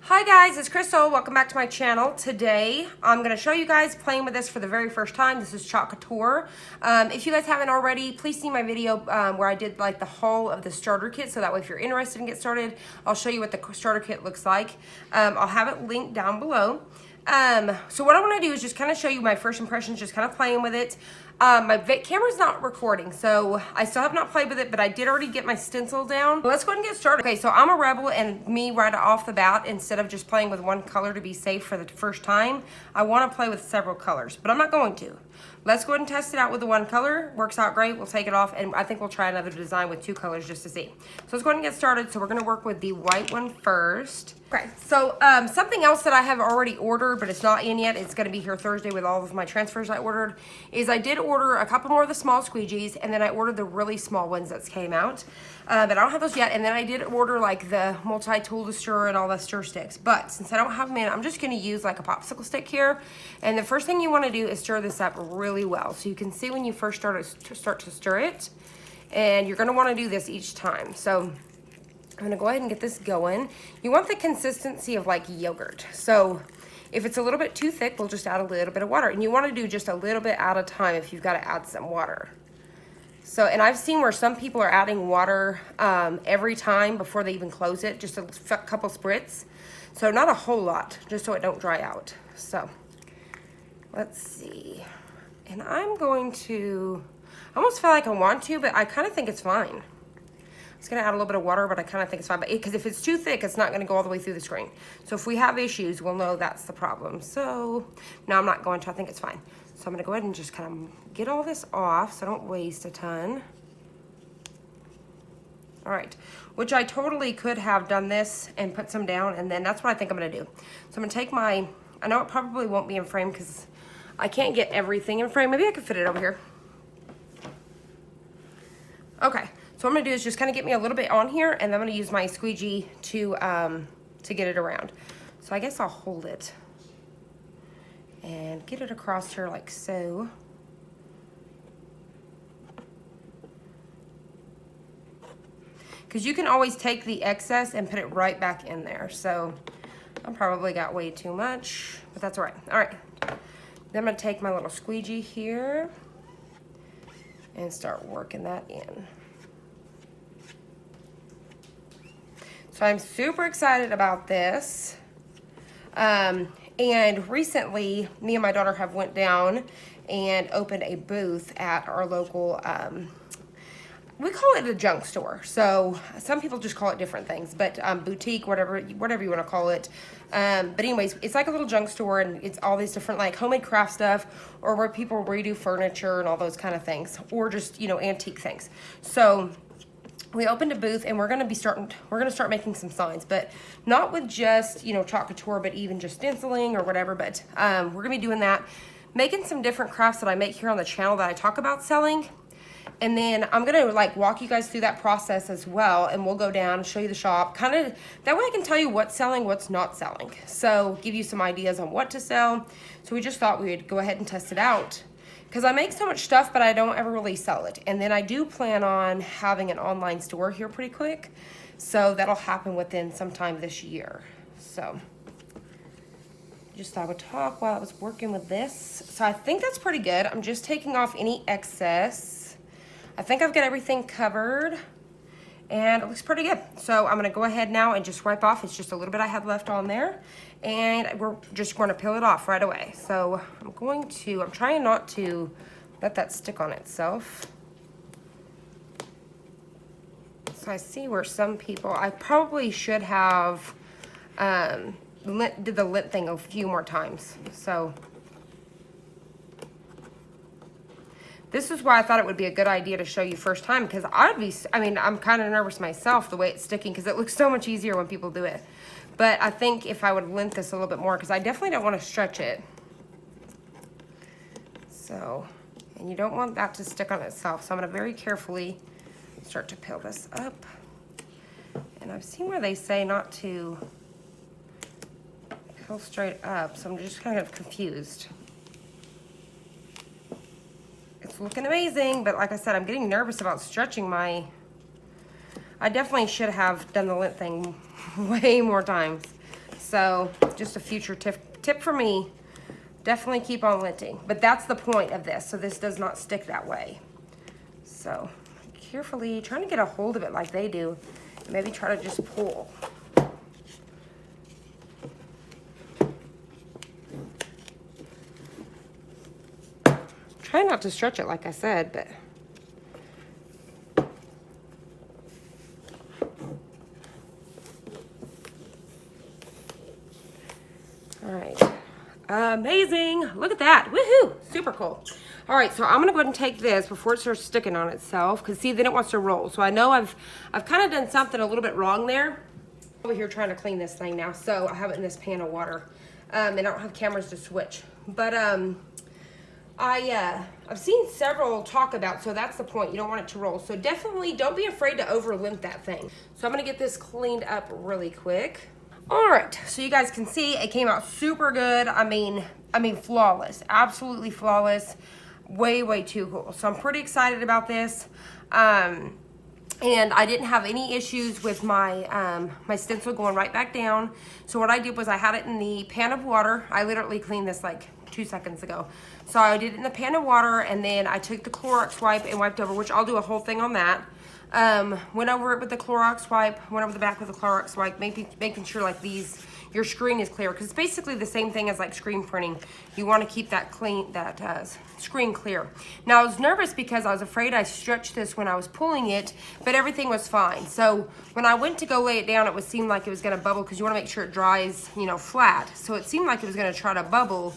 Hi guys, it's Crystal. Welcome back to my channel. Today, I'm going to show you guys playing with this for the very first time. This is Couture. If you guys haven't already, please see my video where I did like the haul of the starter kit. So that way if you're interested in get started, I'll show you what the starter kit looks like. I'll have it linked down below. So what I want to do is just kind of show you my first impressions, just kind of playing with it. My camera's not recording, so I still have not played with it, but I did already get my stencil down. Let's go ahead and get started. Okay, so I'm a rebel, and me right off the bat, instead of just playing with one color to be safe for the first time, I want to play with several colors, but I'm not going to. Let's go ahead and test it out with the one color. Works out great. We'll take it off, and I think we'll try another design with two colors just to see. So let's go ahead and get started. So we're going to work with the white one first. Okay, so something else that I have already ordered, but it's not in yet, it's going to be here Thursday with all of my transfers I ordered, is I did order a couple more of the small squeegees, and then I ordered the really small ones that came out. But I don't have those yet, and then I did order like the multi-tool to stir and all the stir sticks. But since I don't have them in, I'm just going to use like a popsicle stick here. And the first thing you want to do is stir this up really well. So you can see when you first start to stir it, and you're going to want to do this each time. So I'm gonna go ahead and get this going. You want the consistency of like yogurt. So if it's a little bit too thick, we'll just add a little bit of water. And you wanna do just a little bit at a time if you've gotta add some water. So, and I've seen where some people are adding water every time before they even close it, just a couple spritz. So not a whole lot, just so it don't dry out. So let's see. And I'm going to, I almost feel like I want to, but I kind of think it's fine. It's gonna add a little bit of water, but I kind of think it's fine. Because if it's too thick, it's not gonna go all the way through the screen. So if we have issues, we'll know that's the problem. So no, I'm not going to, I think it's fine. So I'm gonna go ahead and just kind of get all this off so I don't waste a ton. All right, which I totally could have done this and put some down, and then that's what I think I'm gonna do. So I'm gonna take my, I know it probably won't be in frame because I can't get everything in frame. Maybe I could fit it over here. Okay. So what I'm gonna do is just kind of get me a little bit on here, and then I'm gonna use my squeegee to get it around. So I guess I'll hold it and get it across here like so. Because you can always take the excess and put it right back in there. So I probably got way too much, but that's all right. All right, then I'm gonna take my little squeegee here and start working that in. So I'm super excited about this. And recently, me and my daughter have went down and opened a booth at our local, we call it a junk store. So some people just call it different things, but boutique, whatever you want to call it. But anyways, it's like a little junk store, and it's all these different like homemade craft stuff, or where people redo furniture and all those kind of things, or just, you know, antique things. So we opened a booth, and we're going to start making some signs, but not with just, you know, Couture, but even just stenciling or whatever. But we're going to be doing that, making some different crafts that I make here on the channel that I talk about selling. And then I'm going to like walk you guys through that process as well, and we'll go down and show you the shop, kind of that way I can tell you what's selling, what's not selling. So give you some ideas on what to sell. So we just thought we'd go ahead and test it out, because I make so much stuff, but I don't ever really sell it. And then I do plan on having an online store here pretty quick. So that'll happen within sometime this year. So just thought I would talk while I was working with this. So I think that's pretty good. I'm just taking off any excess. I think I've got everything covered, and it looks pretty good. So I'm gonna go ahead now and just wipe off. It's just a little bit I have left on there, and we're just gonna peel it off right away. So I'm trying not to let that stick on itself. So I see where some people, I probably should have did the lint thing a few more times. So this is why I thought it would be a good idea to show you first time, because I'm kind of nervous myself the way it's sticking, because it looks so much easier when people do it. But I think if I would lint this a little bit more, because I definitely don't want to stretch it. So, and you don't want that to stick on itself. So I'm going to very carefully start to peel this up. And I've seen where they say not to peel straight up, so I'm just kind of confused. It's looking amazing, but like I said, I'm getting nervous about stretching my, I definitely should have done the lint thing way more times. So just a future tip for me. Definitely keep on linting. But that's the point of this, so this does not stick that way. So carefully, trying to get a hold of it like they do. Maybe try to just pull. Try not to stretch it like I said, but all right. Amazing. Look at that. Woohoo. Super cool. All right, so I'm gonna go ahead and take this before it starts sticking on itself, because see, then it wants to roll. So I know I've kind of done something a little bit wrong there. Over here trying to clean this thing now, so I have it in this pan of water. And I don't have cameras to switch. But I've seen several talk about, so that's the point, you don't want it to roll. So definitely don't be afraid to over lint that thing. So I'm gonna get this cleaned up really quick. All right, so you guys can see it came out super good. I mean flawless, absolutely flawless. Way too cool. So I'm pretty excited about this. And I didn't have any issues with my my stencil going right back down. So what I did was I had it in the pan of water. I literally cleaned this like 2 seconds ago. So I did it in the pan of water, and then I took the Clorox wipe and wiped over, which I'll do a whole thing on that. Went over it with the Clorox wipe, went over the back with the Clorox wipe, making sure like your screen is clear, because it's basically the same thing as like screen printing. You want to keep that clean, screen clear. Now I was nervous because I was afraid I stretched this when I was pulling it, but everything was fine. So when I went to go lay it down, it seemed like it was going to bubble, because you want to make sure it dries, you know, flat. So it seemed like it was going to try to bubble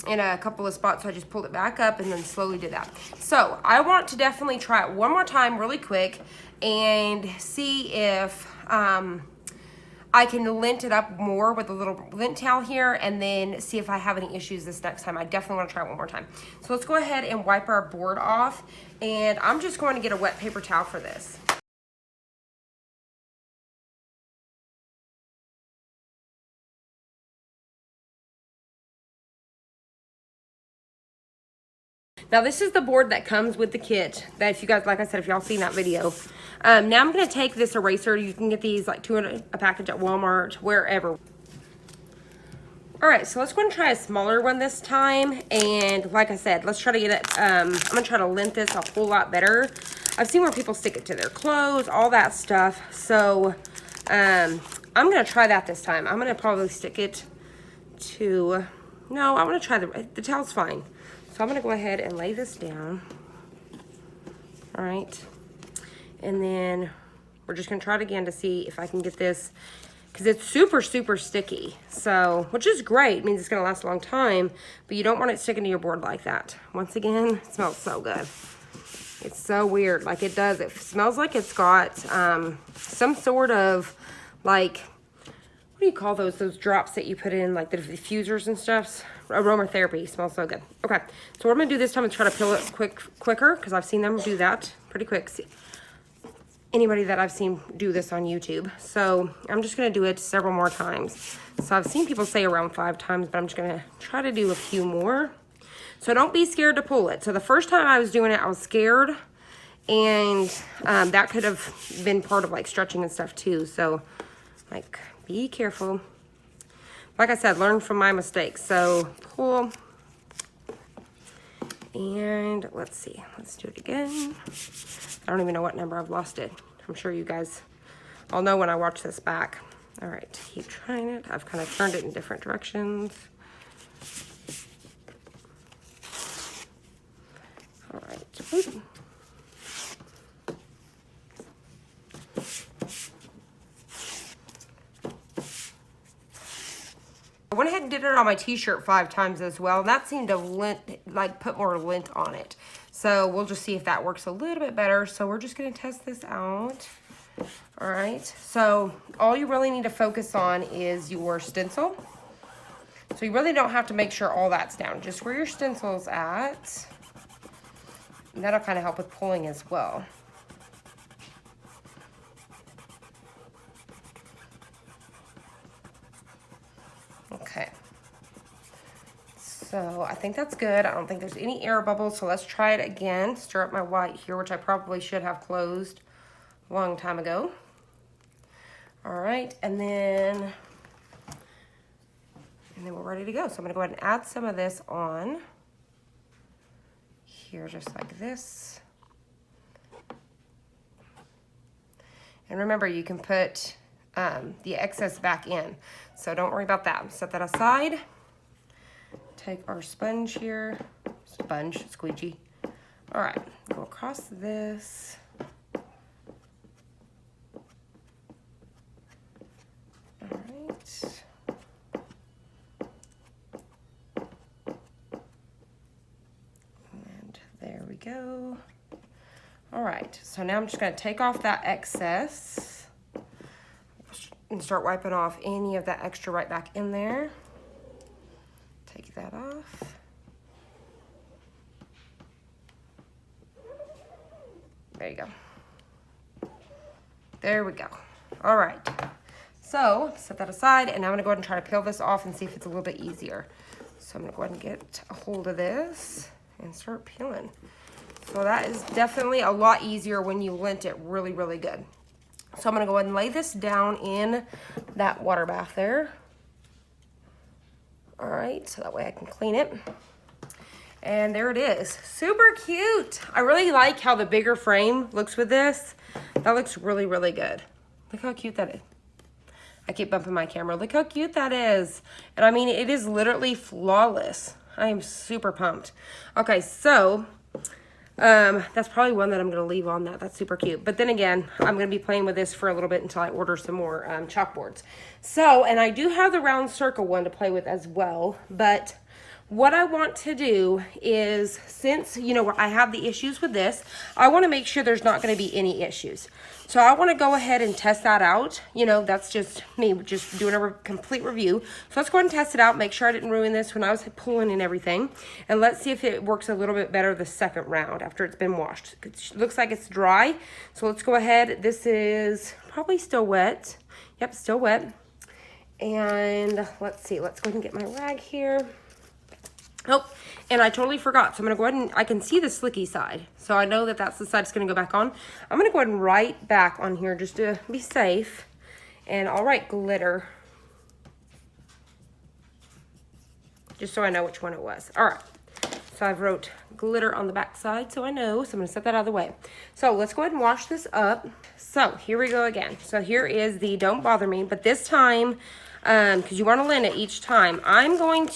in a couple of spots, so I just pulled it back up and then slowly did that. So I want to definitely try it one more time really quick and see if I can lint it up more with a little lint towel here, and then see if I have any issues this next time. I definitely want to try it one more time. So let's go ahead and wipe our board off, and I'm just going to get a wet paper towel for this. Now this is the board that comes with the kit, that if you guys, like I said, if y'all seen that video. Now I'm gonna take this eraser. You can get these like 200 a package at Walmart, wherever. All right, so let's go and try a smaller one this time. And like I said, let's try to get it, I'm gonna try to lint this a whole lot better. I've seen where people stick it to their clothes, all that stuff. So I'm gonna try that this time. I'm gonna probably stick it to, no, I wanna try the towel's fine. So I'm gonna go ahead and lay this down. All right. And then we're just gonna try it again to see if I can get this, because it's super sticky. So, which is great, it means it's gonna last a long time, but you don't want it sticking to your board like that. Once again, it smells so good. It's so weird, like it does. It smells like it's got some sort of like, what do you call those drops that you put in, like the diffusers and stuff? Aromatherapy. Smells so good. Okay, so what I'm gonna do this time is try to peel it quicker, because I've seen them do that pretty quick. See, anybody that I've seen do this on YouTube. So I'm just gonna do it several more times. So I've seen people say around 5 times, but I'm just gonna try to do a few more. So don't be scared to pull it. So the first time I was doing it, I was scared, and that could have been part of like stretching and stuff too. So like, be careful. Like I said, learn from my mistakes. So pull, and let's see, let's do it again. I don't even know what number, I've lost it. I'm sure you guys all know when I watch this back. All right, keep trying it. I've kind of turned it in different directions. All right. Ooh. I went ahead and did it on my t-shirt 5 times as well, and that seemed to put more lint on it. So we'll just see if that works a little bit better. So we're just gonna test this out. All right, so all you really need to focus on is your stencil. So you really don't have to make sure all that's down, just where your stencil's at. And that'll kind of help with pulling as well. Okay, so I think that's good. I don't think there's any air bubbles, so let's try it again. Stir up my white here, which I probably should have closed a long time ago. All right, and then And then we're ready to go. So I'm gonna go ahead and add some of this on here, just like this. And remember, you can put the excess back in. So don't worry about that. Set that aside. Take our sponge here, squeegee. All right, go across this. All right. And there we go. All right, so now I'm just gonna take off that excess and start wiping off any of that extra right back in there. Take that off. There you go. There we go. All right. So set that aside, and now I'm gonna go ahead and try to peel this off and see if it's a little bit easier. So I'm gonna go ahead and get a hold of this and start peeling. So that is definitely a lot easier when you lint it really, really good. So I'm gonna go ahead and lay this down in that water bath there. All right, so that way I can clean it. And there it is, super cute. I really like how the bigger frame looks with this. That looks really, really good. Look how cute that is. I keep bumping my camera. Look how cute that is. And I mean, it is literally flawless. I am super pumped. Okay, so that's probably one that I'm gonna leave on that. That's super cute. But then again, I'm gonna be playing with this for a little bit until I order some more chalkboards. So, and I do have the round circle one to play with as well, but what I want to do is, since, you know, I have the issues with this, I want to make sure there's not going to be any issues. So I want to go ahead and test that out. You know, that's just me just doing a complete review. So let's go ahead and test it out, make sure I didn't ruin this when I was pulling and everything. And let's see if it works a little bit better the second round after it's been washed. It looks like it's dry. So let's go ahead. This is probably still wet. Yep, still wet. And let's see. Let's go ahead and get my rag here. Oh, and I totally forgot. So I'm going to go ahead and I can see the slicky side. So I know that that's the side it's going to go back on. I'm going to go ahead and write back on here just to be safe. And I'll write glitter. Just so I know which one it was. All right. So I've wrote glitter on the back side so I know. So I'm going to set that out of the way. So let's go ahead and wash this up. So here we go again. So here is the Don't Bother Me. But this time, because you want to lint it each time, I'm going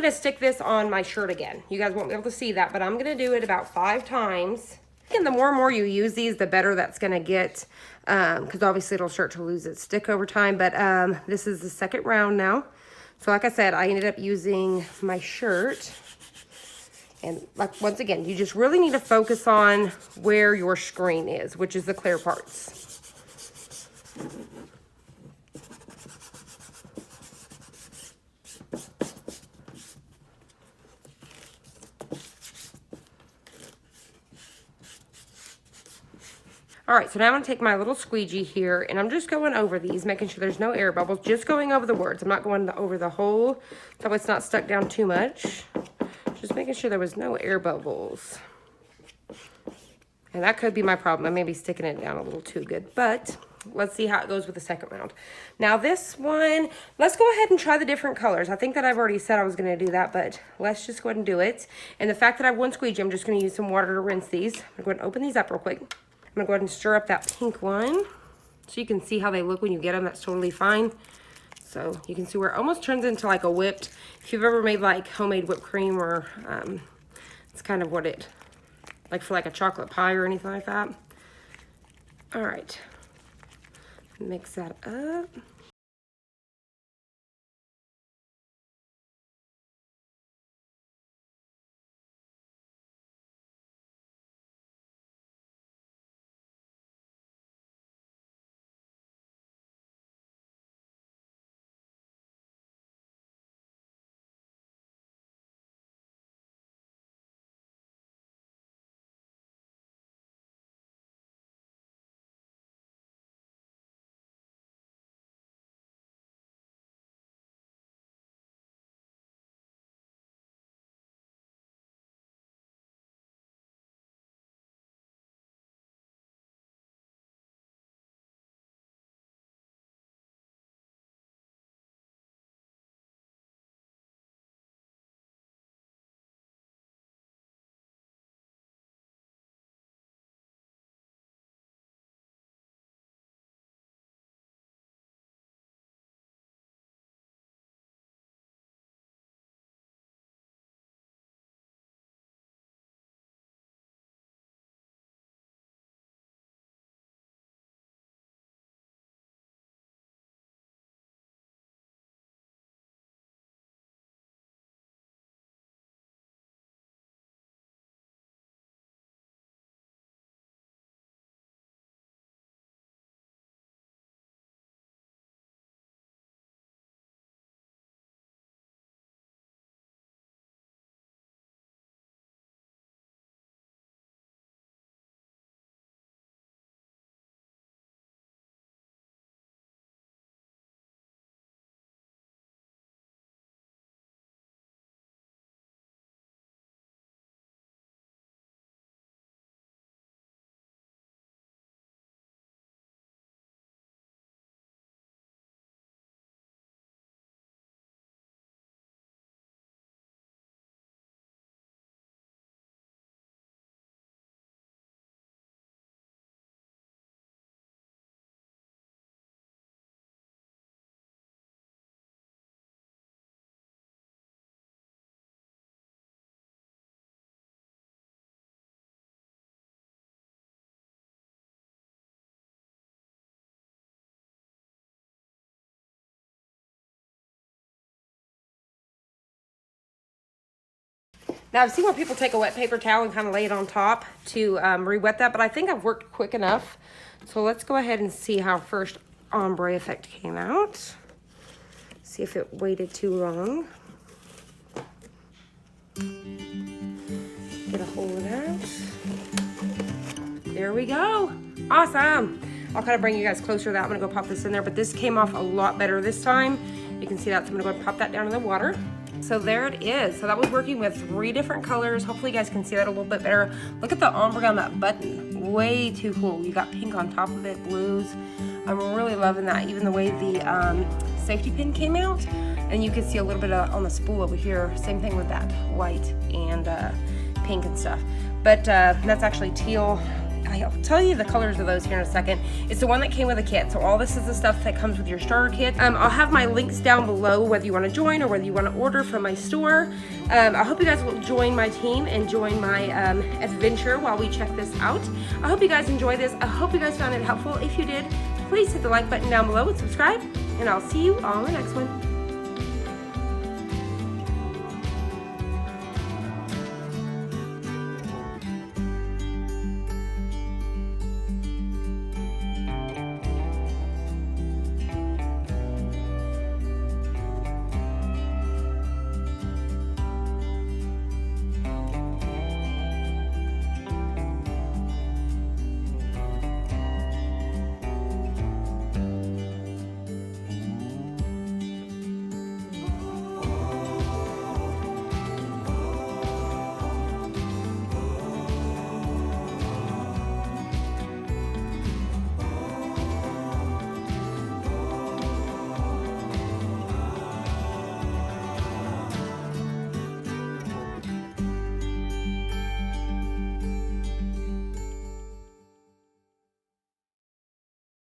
to stick this on my shirt again. You guys won't be able to see that, but I'm going to do it about 5 times. And the more and more you use these, the better that's going to get, because obviously it'll start to lose its stick over time. But this is the second round now. So like I said, I ended up using my shirt. And like once again, you just really need to focus on where your screen is, which is the clear parts. All right, so now I'm gonna take my little squeegee here and I'm just going over these, making sure there's no air bubbles, just going over the words. I'm not going over the whole, so it's not stuck down too much. Just making sure there was no air bubbles. And that could be my problem. I may be sticking it down a little too good, but let's see how it goes with the second round. Now this one, let's go ahead and try the different colors. I think that I've already said I was gonna do that, but let's just go ahead and do it. And the fact that I have one squeegee, I'm just gonna use some water to rinse these. I'm gonna go ahead and open these up real quick. I'm gonna go ahead and stir up that pink one so you can see how they look when you get them. That's totally fine. So you can see where it almost turns into like a whipped, if you've ever made like homemade whipped cream, or it's kind of what it, like for like a chocolate pie or anything like that. All right, mix that up. Now, I've seen where people take a wet paper towel and kind of lay it on top to re-wet that, but I think I've worked quick enough. So let's go ahead and see how first ombre effect came out. See if it waited too long. Get a hold of that. There we go. Awesome. I'll kind of bring you guys closer to that. I'm gonna go pop this in there, but this came off a lot better this time. You can see that, so I'm gonna go ahead and pop that down in the water. So there it is. So that was working with 3 different colors. Hopefully you guys can see that a little bit better. Look at the ombre on that button. Way too cool. You got pink on top of it, blues. I'm really loving that. Even the way the safety pin came out. And you can see a little bit on the spool over here. Same thing with that white and pink and stuff. But that's actually teal. I'll tell you the colors of those here in a second. It's the one that came with a kit. So all this is the stuff that comes with your starter kit. I'll have my links down below, whether you want to join or whether you want to order from my store. I hope you guys will join my team and join my adventure while we check this out. I hope you guys enjoy this. I hope you guys found it helpful. If you did, please hit the like button down below and subscribe. And I'll see you on the next one.